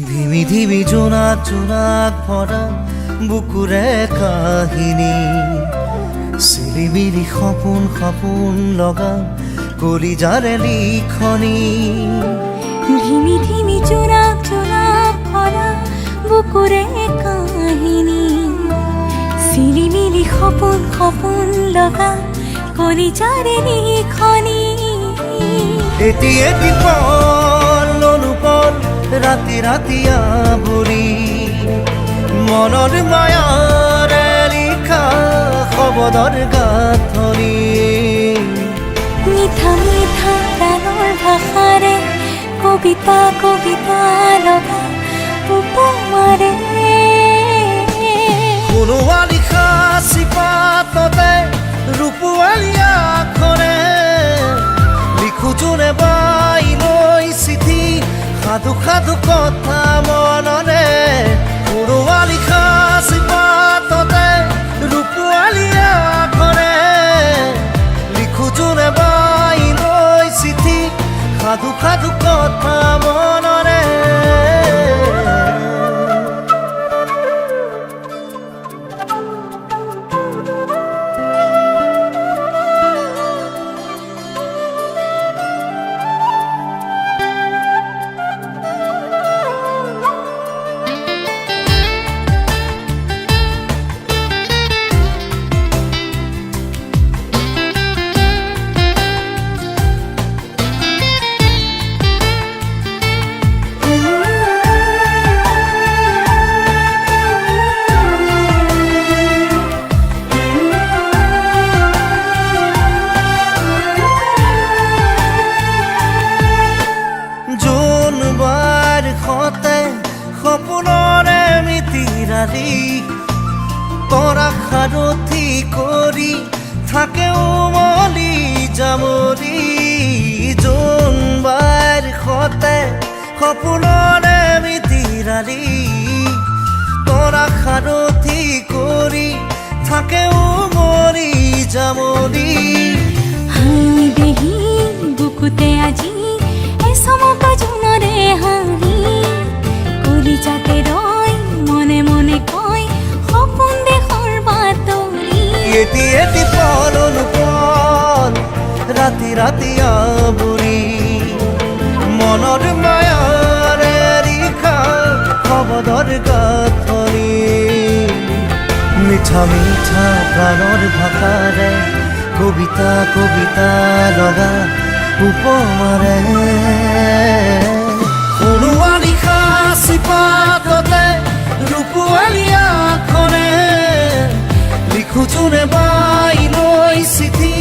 ধিমি ধিমি জোনাক জোনাক ভৰা বুকুৰে কাহিনী চিলিমিলি সপোন সপোন লগা কলিজাৰে লিখনি ধিমি ধিমি জোনাক জোনাক ভৰা বুকুৰে কাহিনী চিলিমিলি সপোন সপোন লগা কলিজাৰে লিখনি এটি এটি পল অনুপল ৰাতি ৰাতি আৱৰি মনৰ মায়াৰে লিখা শব্দৰ গাঁথনি মিঠা মিঠা গানৰ ভাষাৰে কবিতা কবিতা লগা উপমাৰে কোনোবা লিখা চিপাততে ৰূপোৱালী আখৰে লিখো যোনে বাই লৈ চিঠি সাধু সাধু কথা মনৰে কোনোবা লিখা চিপাততে ৰূপোৱালী আখৰে লিখো যোনে বাই লৈ চিঠি সাধু সাধু কথা মনৰে সপোনৰে মিতিৰালি তৰা সাৰথি কৰি থাকে উমলি জামৰি জোনবাৰ সতে সপোনৰে মিতিৰালি তৰা সাৰথি কৰি থাকে উমলি জামৰি হাই দেহি বুকুতে আজি এসমক জোনৰে হাঁহি কলিজাতে ৰয় মনে মনে কয় সপোন দেশৰ বাতৰি এটি এটি পল অনুপল ৰাতি ৰাতি আৱৰি মনৰ মায়াৰে লিখা শব্দৰ গাঁথনি মিঠা মিঠা গানৰ ভাষাৰে কবিতা কবিতা লগা উপমাৰে কোনোবা লিখা চিপাততে ৰূপোৱালী আখৰে লিখো যোনে বাই লৈ চিঠি